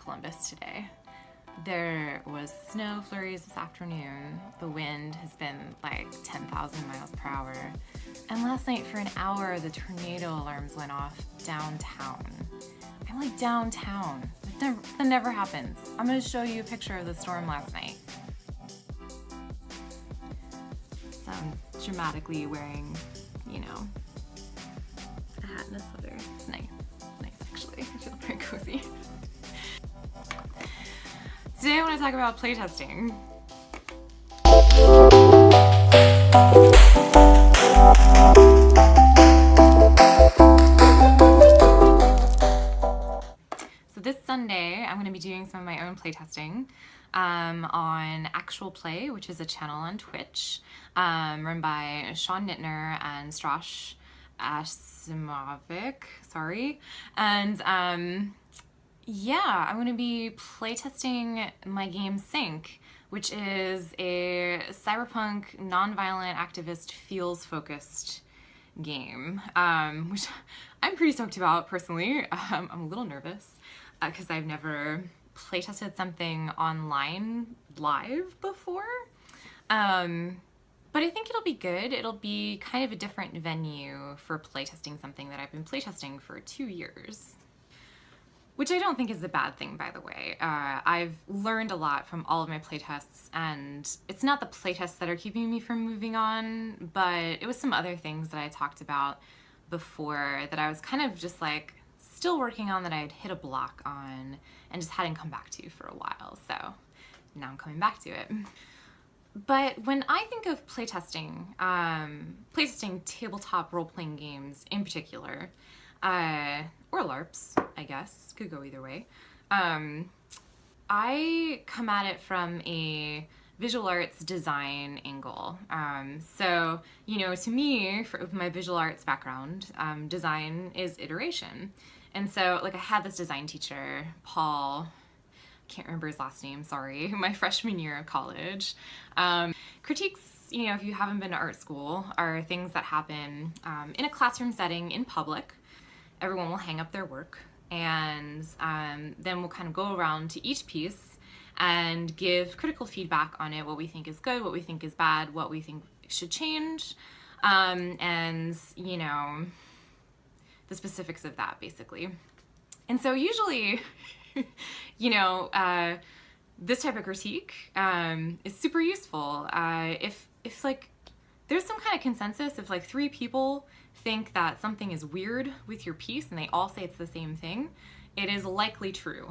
Columbus today. There was snow flurries this afternoon. The wind has been like 10,000 miles per hour. And last night for an hour, the tornado alarms went off downtown. I'm like, downtown? That never happens. I'm gonna show you a picture of the storm last night. So I'm dramatically wearing, you know, a hat and a sweater. It's nice. It's nice actually. I feel very cozy. Today I want to talk about playtesting. So this Sunday I'm going to be doing some of my own playtesting on Actual Play, which is a channel on Twitch run by Sean Nittner and Strash Asimovic, sorry. And yeah, I'm going to be playtesting my game Sync, which is a cyberpunk, non-violent, activist, feels-focused game, which I'm pretty stoked about personally. I'm a little nervous because I've never playtested something online live before, but I think it'll be good. It'll be kind of a different venue for playtesting something that I've been playtesting for 2 years. Which I don't think is a bad thing, by the way. I've learned a lot from all of my playtests, and it's not the playtests that are keeping me from moving on, but it was some other things that I talked about before that I was kind of just like still working on, that I had hit a block on and just hadn't come back to for a while. So now I'm coming back to it. But when I think of playtesting, playtesting tabletop role-playing games in particular, or LARPs, I guess, could go either way. I come at it from a visual arts design angle. So, you know, to me, for my visual arts background, design is iteration. And so, like, I had this design teacher, Paul, can't remember his last name, sorry, my freshman year of college. Critiques, you know, if you haven't been to art school, are things that happen in a classroom setting in public. Everyone will hang up their work, and then we'll kind of go around to each piece and give critical feedback on it, what we think is good, what we think is bad, what we think should change, and, you know, the specifics of that, basically. And so usually, you know, this type of critique is super useful. If like, there's some kind of consensus, if like 3 people think that something is weird with your piece and they all say it's the same thing, it is likely true.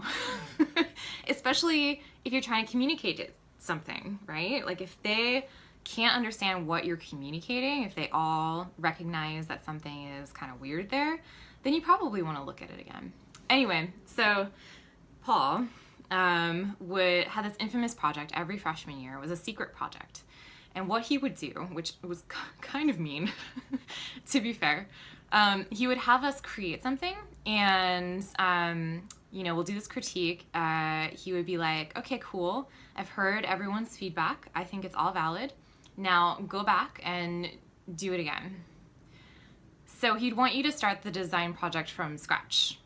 Especially if you're trying to communicate something, right? Like if they can't understand what you're communicating, if they all recognize that something is kind of weird there, then you probably want to look at it again. Anyway, so Paul had this infamous project every freshman year. It was a secret project. And what he would do, which was kind of mean, to be fair, he would have us create something, and, you know, we'll do this critique. He would be like, okay, cool. I've heard everyone's feedback. I think it's all valid. Now go back and do it again. So he'd want you to start the design project from scratch.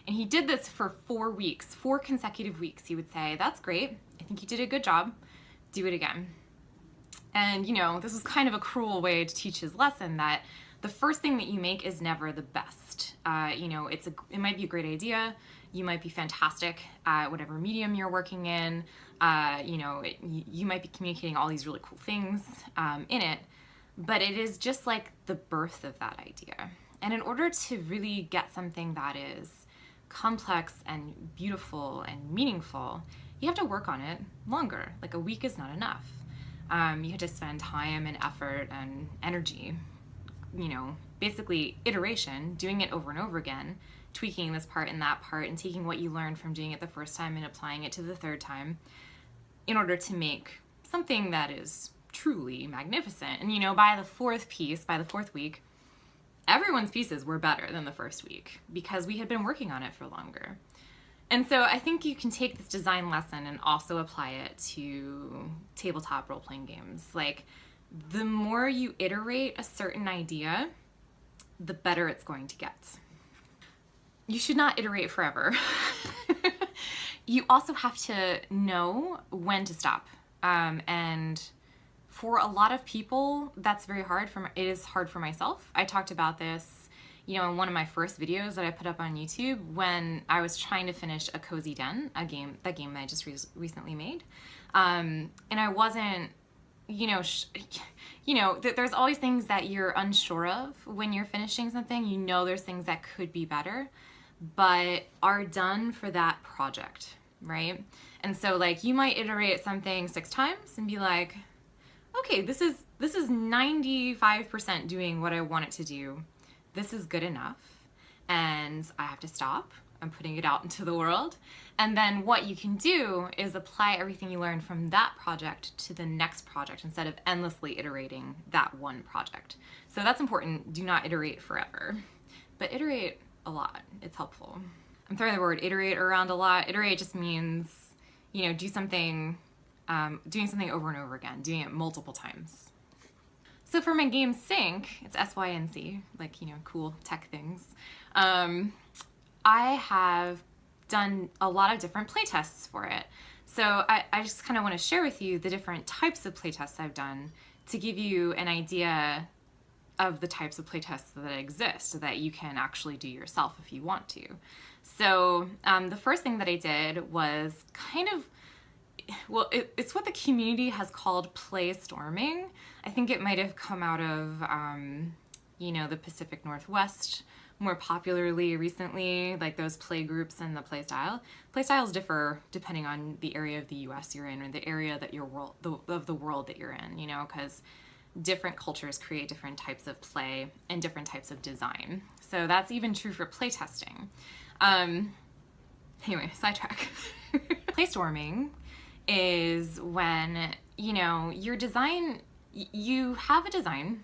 And he did this for 4 weeks, 4 consecutive weeks. He would say, that's great. I think you did a good job. Do it again. And, you know, this was kind of a cruel way to teach his lesson that the first thing that you make is never the best. You know, it might be a great idea. You might be fantastic at whatever medium you're working in. You know, you might be communicating all these really cool things in it, but it is just like the birth of that idea. And in order to really get something that is complex and beautiful and meaningful, you have to work on it longer. Like a week is not enough. You have to spend time and effort and energy, you know, basically iteration, doing it over and over again, tweaking this part and that part, and taking what you learned from doing it the first time and applying it to the third time in order to make something that is truly magnificent. And, you know, by the 4th week, everyone's pieces were better than the first week because we had been working on it for longer. And so I think you can take this design lesson and also apply it to tabletop role-playing games. Like, the more you iterate a certain idea, the better it's going to get. You should not iterate forever. you also have to know when to stop. And for a lot of people, that's very hard. It is hard for myself. I talked about this, in one of my first videos that I put up on YouTube when I was trying to finish A Cozy Den, that game that I just recently made. And I wasn't, there's always things that you're unsure of when you're finishing something. There's things that could be better, but are done for that project, right? And so like you might iterate something 6 times and be like, okay, this is 95% doing what I want it to do. This is good enough. And I have to stop. I'm putting it out into the world. And then what you can do is apply everything you learned from that project to the next project instead of endlessly iterating that one project. So that's important. Do not iterate forever, but iterate a lot. It's helpful. I'm throwing the word iterate around a lot. Iterate just means, do something, doing something over and over again, doing it multiple times. So for my game Sync, it's SYNC, like, cool tech things. I have done a lot of different playtests for it. So I just kind of want to share with you the different types of playtests I've done to give you an idea of the types of playtests that exist so that you can actually do yourself if you want to. So the first thing that I did was it's what the community has called play storming. I think it might have come out of, the Pacific Northwest more popularly recently, like those play groups and the play style. Play styles differ depending on the area of the US you're in or the area that of the world that you're in, because different cultures create different types of play and different types of design. So that's even true for playtesting. Anyway, sidetrack. Playstorming is when, your design, you have a design,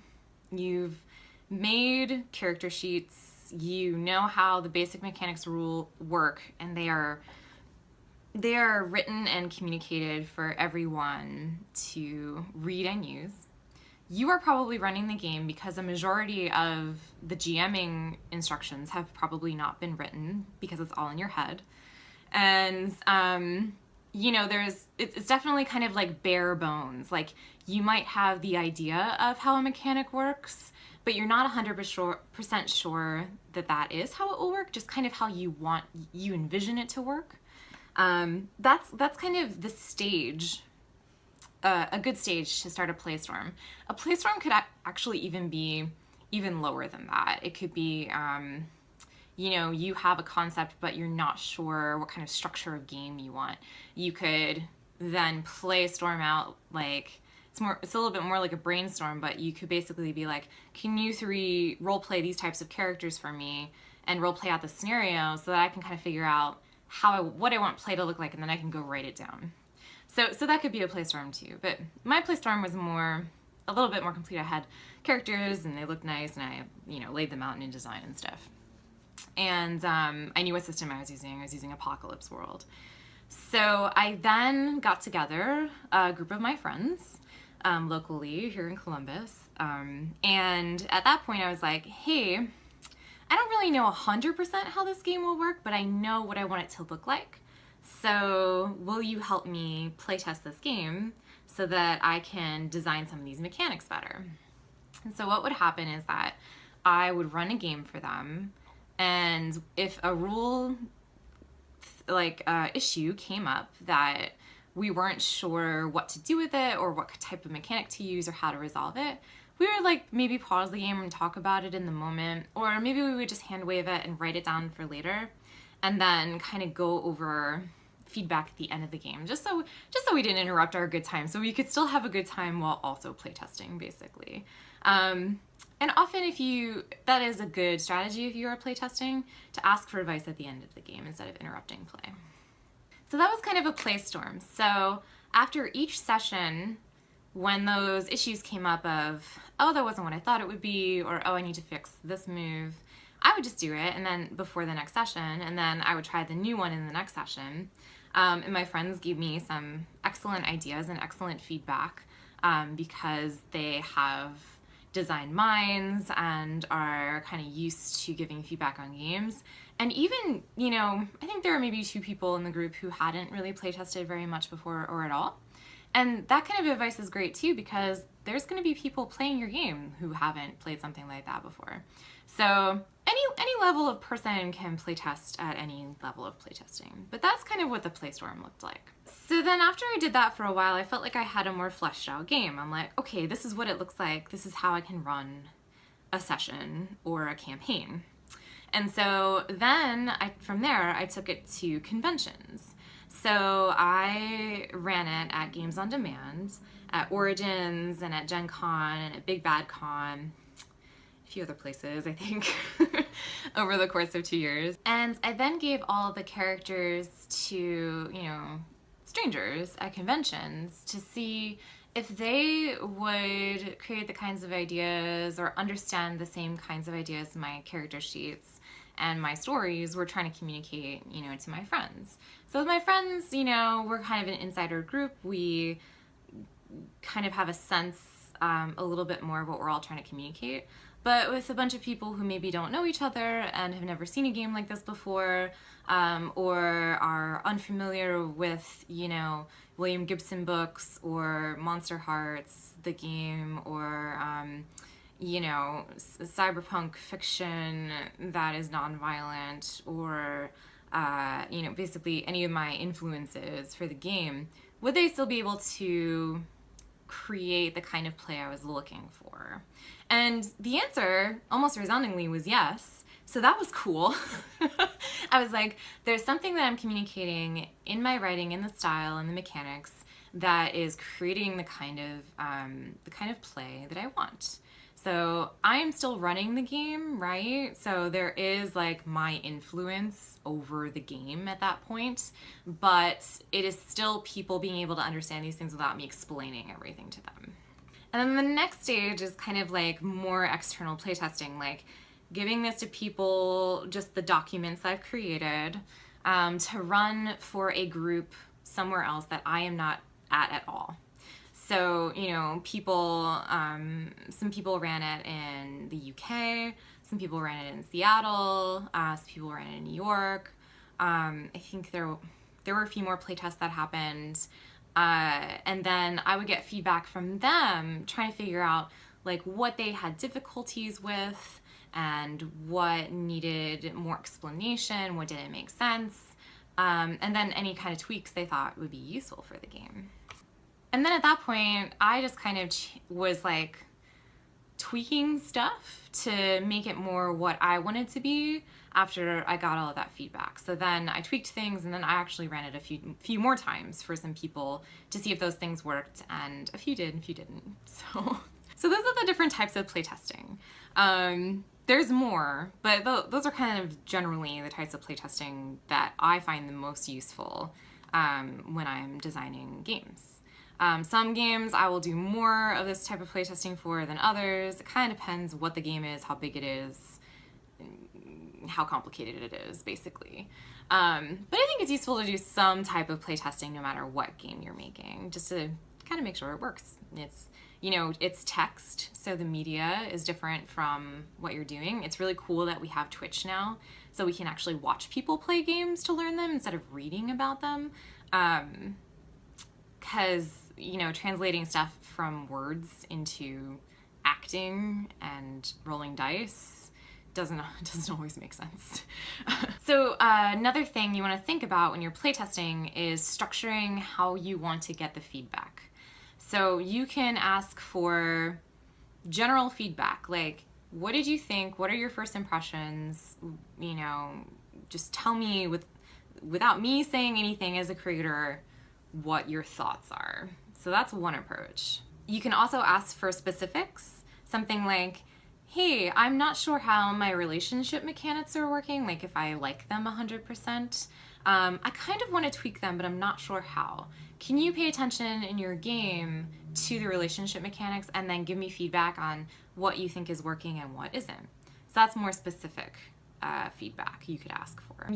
you've made character sheets, you know how the basic mechanics work, and they are written and communicated for everyone to read and use. You are probably running the game because a majority of the GMing instructions have probably not been written because it's all in your head. And, it's definitely kind of like bare bones. Like you might have the idea of how a mechanic works, but you're not 100% sure that that is how it will work, just kind of how you envision it to work. That's kind of the stage, a good stage to start a playstorm. A playstorm could actually even be even lower than that. It could be, you have a concept, but you're not sure what kind of structure of game you want. You could then playstorm out, like, it's a little bit more like a brainstorm, but you could basically be like, can you 3 role play these types of characters for me and role play out the scenario so that I can kind of figure out what I want play to look like, and then I can go write it down. So that could be a playstorm too. But my playstorm was a little bit more complete. I had characters and they looked nice, and I laid them out in InDesign and stuff. And I knew what system I was using. I was using Apocalypse World. So I then got together a group of my friends locally here in Columbus. And at that point I was like, hey, I don't really know 100% how this game will work, but I know what I want it to look like. So will you help me playtest this game so that I can design some of these mechanics better? And so what would happen is that I would run a game for them, and if a rule issue came up that we weren't sure what to do with it or what type of mechanic to use or how to resolve it, we would maybe pause the game and talk about it in the moment, or maybe we would just hand wave it and write it down for later, and then kind of go over feedback at the end of the game, just so we didn't interrupt our good time, so we could still have a good time while also playtesting, basically. And often that is a good strategy if you are playtesting, to ask for advice at the end of the game instead of interrupting play. So that was kind of a playstorm. So after each session, when those issues came up of, oh, that wasn't what I thought it would be, or oh, I need to fix this move, I would just do it, and then before the next session, and then I would try the new one in the next session. And my friends gave me some excellent ideas and excellent feedback because they have design minds and are kind of used to giving feedback on games. And even, I think there were maybe 2 people in the group who hadn't really playtested very much before or at all. And that kind of advice is great too, because there's going to be people playing your game who haven't played something like that before. So any level of person can playtest at any level of playtesting. But that's kind of what the Playstorm looked like. So then after I did that for a while, I felt like I had a more fleshed out game. I'm like, okay, this is what it looks like. This is how I can run a session or a campaign. And so then from there, I took it to conventions. So I ran it at Games on Demand, at Origins, and at Gen Con, and at Big Bad Con, a few other places, I think, over the course of 2 years. And I then gave all the characters to, strangers at conventions to see if they would create the kinds of ideas or understand the same kinds of ideas my character sheets and my stories were trying to communicate, to my friends. So with my friends, we're kind of an insider group. We kind of have a sense a little bit more of what we're all trying to communicate. But with a bunch of people who maybe don't know each other and have never seen a game like this before, or are unfamiliar with, William Gibson books or Monster Hearts, the game, or, cyberpunk fiction that is nonviolent, or, basically any of my influences for the game, would they still be able to create the kind of play I was looking for? And the answer, almost resoundingly, was yes. So that was cool. I was like, there's something that I'm communicating in my writing, in the style, and the mechanics that is creating the kind of play that I want. So I am still running the game, right? So there is like my influence over the game at that point, but it is still people being able to understand these things without me explaining everything to them. And then the next stage is kind of like more external playtesting, like giving this to people, just the documents I've created, to run for a group somewhere else that I am not at all. So, people, some people ran it in the UK, some people ran it in Seattle, some people ran it in New York. I think there were a few more playtests that happened. And then I would get feedback from them trying to figure out like what they had difficulties with and what needed more explanation, what didn't make sense, and then any kind of tweaks they thought would be useful for the game. And then at that point, I just kind of was like tweaking stuff to make it more what I wanted to be after I got all of that feedback. So then I tweaked things, and then I actually ran it a few more times for some people to see if those things worked, and a few did and a few didn't. So those are the different types of playtesting. There's more, but those are kind of generally the types of playtesting that I find the most useful when I'm designing games. Some games I will do more of this type of playtesting for than others. It kind of depends what the game is, how big it is, how complicated it is, basically. But I think it's useful to do some type of playtesting no matter what game you're making, just to kind of make sure it works. It's text, so the media is different from what you're doing. It's really cool that we have Twitch now, so we can actually watch people play games to learn them instead of reading about them. Because translating stuff from words into acting and rolling dice doesn't always make sense. So another thing you want to think about when you're playtesting is structuring how you want to get the feedback. So you can ask for general feedback, like, what did you think? What are your first impressions? Just tell me without me saying anything as a creator what your thoughts are. So that's one approach. You can also ask for specifics, something like, hey, I'm not sure how my relationship mechanics are working, like if I like them 100%. I kind of want to tweak them, but I'm not sure how. Can you pay attention in your game to the relationship mechanics and then give me feedback on what you think is working and what isn't? So that's more specific feedback you could ask for.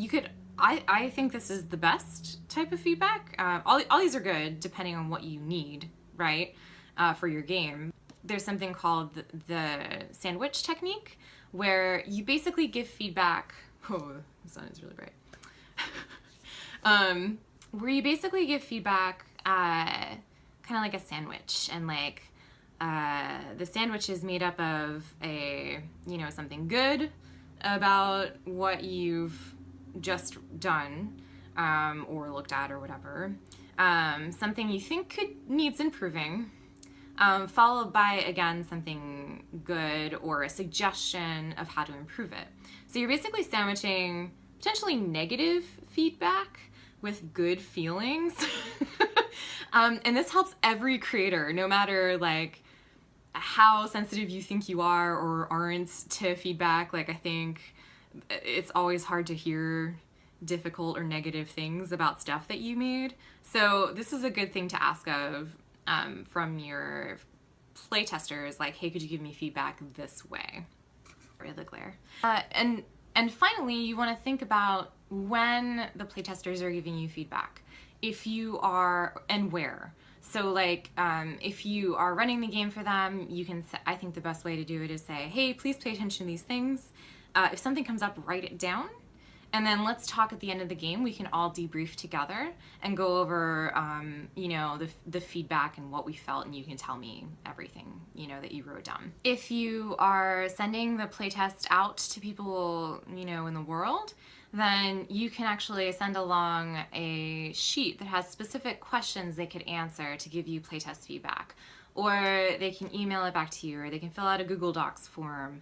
I think this is the best type of feedback. All these are good depending on what you need, right, for your game. there's something called the sandwich technique, where you basically give feedback. Oh, the sun is really bright. Where you basically give feedback kind of like a sandwich, and like the sandwich is made up of something good about what you've just done or looked at or whatever, something you think needs improving, followed by, again, something good or a suggestion of how to improve it. So you're basically sandwiching potentially negative feedback with good feelings. And this helps every creator, no matter like how sensitive you think you are or aren't to feedback. Like, I think it's always hard to hear difficult or negative things about stuff that you made. So this is a good thing to ask of from your playtesters, like, hey, could you give me feedback this way? Or the glare. And finally, you want to think about when the playtesters are giving you feedback. If you are, and where. So like, if you are running the game for them, you can, I think the best way to do it is say, hey, please pay attention to these things. If something comes up, write it down. And then let's talk at the end of the game. We can all debrief together and go over, the feedback and what we felt, and you can tell me everything, that you wrote down. If you are sending the playtest out to people, in the world, then you can actually send along a sheet that has specific questions they could answer to give you playtest feedback. Or they can email it back to you, or they can fill out a Google Docs form,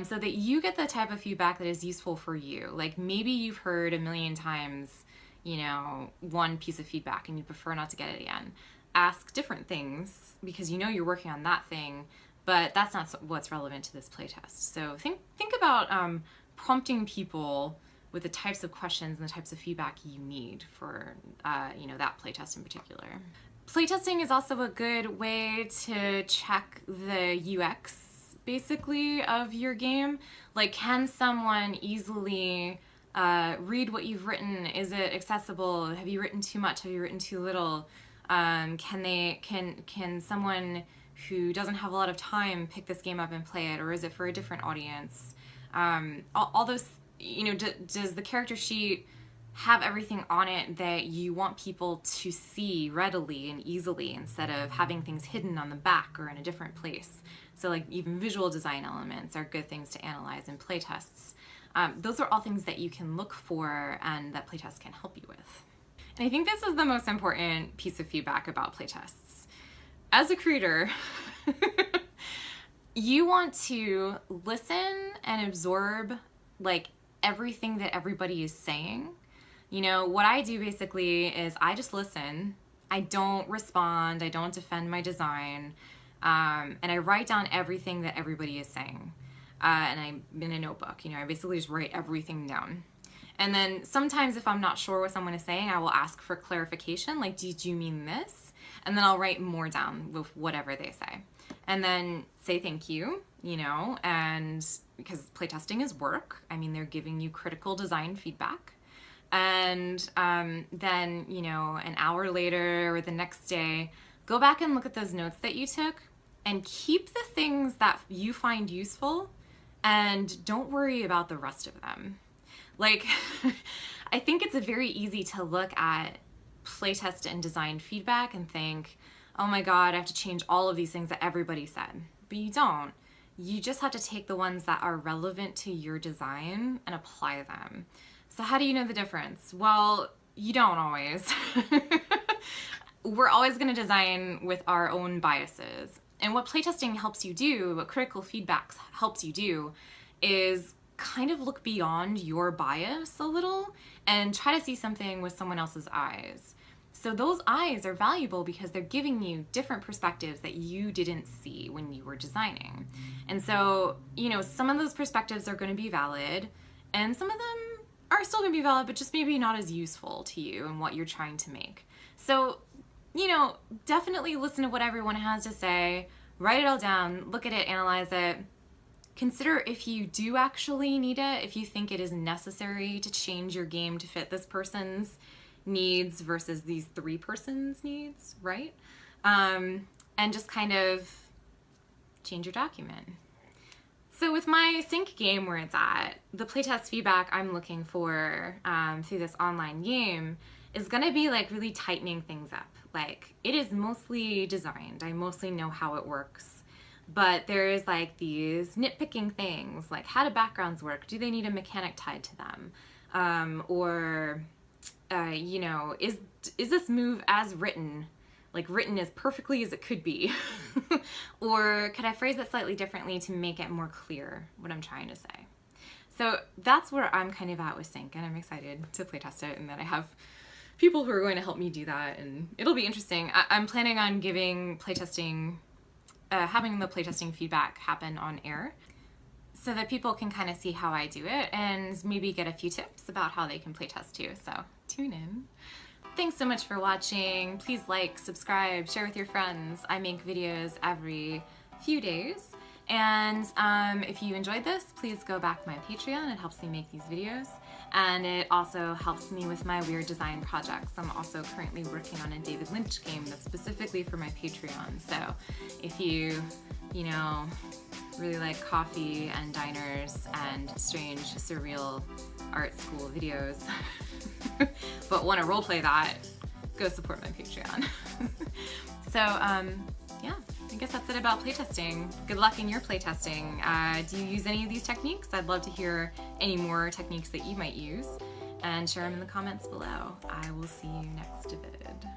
so that you get the type of feedback that is useful for you. Like, maybe you've heard a million times, one piece of feedback and you prefer not to get it again. Ask different things because you're working on that thing, but that's not what's relevant to this playtest. So think about prompting people with the types of questions and the types of feedback you need for that playtest in particular. Playtesting is also a good way to check the UX, basically, of your game. Like, can someone easily read what you've written? Is it accessible? Have you written too much? Have you written too little? Can someone who doesn't have a lot of time pick this game up and play it, or is it for a different audience? All those, does the character sheet have everything on it that you want people to see readily and easily, instead of having things hidden on the back or in a different place? So like, even visual design elements are good things to analyze in playtests. Those are all things that you can look for and that playtests can help you with. And I think this is the most important piece of feedback about playtests. As a creator, you want to listen and absorb like everything that everybody is saying. What I do basically is I just listen. I don't respond. I don't defend my design. And I write down everything that everybody is saying. And I'm in a notebook. I basically just write everything down. And then sometimes if I'm not sure what someone is saying, I will ask for clarification. Like, did you mean this? And then I'll write more down with whatever they say. And then say thank you, and because playtesting is work. They're giving you critical design feedback. And then, an hour later or the next day, go back and look at those notes that you took and keep the things that you find useful, and don't worry about the rest of them. Like, I think it's very easy to look at playtest and design feedback and think, oh my God, I have to change all of these things that everybody said. But you don't. You just have to take the ones that are relevant to your design and apply them. So how do you know the difference? Well, you don't always. We're always going to design with our own biases. And what playtesting helps you do, what critical feedback helps you do, is kind of look beyond your bias a little and try to see something with someone else's eyes. So those eyes are valuable because they're giving you different perspectives that you didn't see when you were designing. And so, some of those perspectives are going to be valid, and some of them are still going to be valid, but just maybe not as useful to you and what you're trying to make. So, definitely listen to what everyone has to say, write it all down, look at it, analyze it, consider if you do actually need it, if you think it is necessary to change your game to fit this person's needs versus these three persons' needs, right? And just kind of change your document. So with my sync game where it's at, the playtest feedback I'm looking for through this online game is gonna be like really tightening things up. Like, it is mostly designed. I mostly know how it works. But there's like these nitpicking things, like how do backgrounds work? Do they need a mechanic tied to them? You know, is this move as written? Like written as perfectly as it could be? Or could I phrase it slightly differently to make it more clear what I'm trying to say? So that's where I'm kind of at with sync, and I'm excited to playtest it, and that I have people who are going to help me do that, and it'll be interesting. I'm planning on giving playtesting, having the playtesting feedback happen on air, so that people can kind of see how I do it and maybe get a few tips about how they can playtest too. So tune in. Thanks so much for watching. Please like, subscribe, share with your friends. I make videos every few days. And if you enjoyed this, please go back to my Patreon. It helps me make these videos. And it also helps me with my weird design projects. I'm also currently working on a David Lynch game that's specifically for my Patreon. So if you know, really like coffee and diners and strange, surreal art school videos, but want to roleplay that, go support my Patreon. So, yeah, I guess that's it about playtesting. Good luck in your playtesting. Do you use any of these techniques? I'd love to hear any more techniques that you might use, and share them in the comments below. I will see you next vid.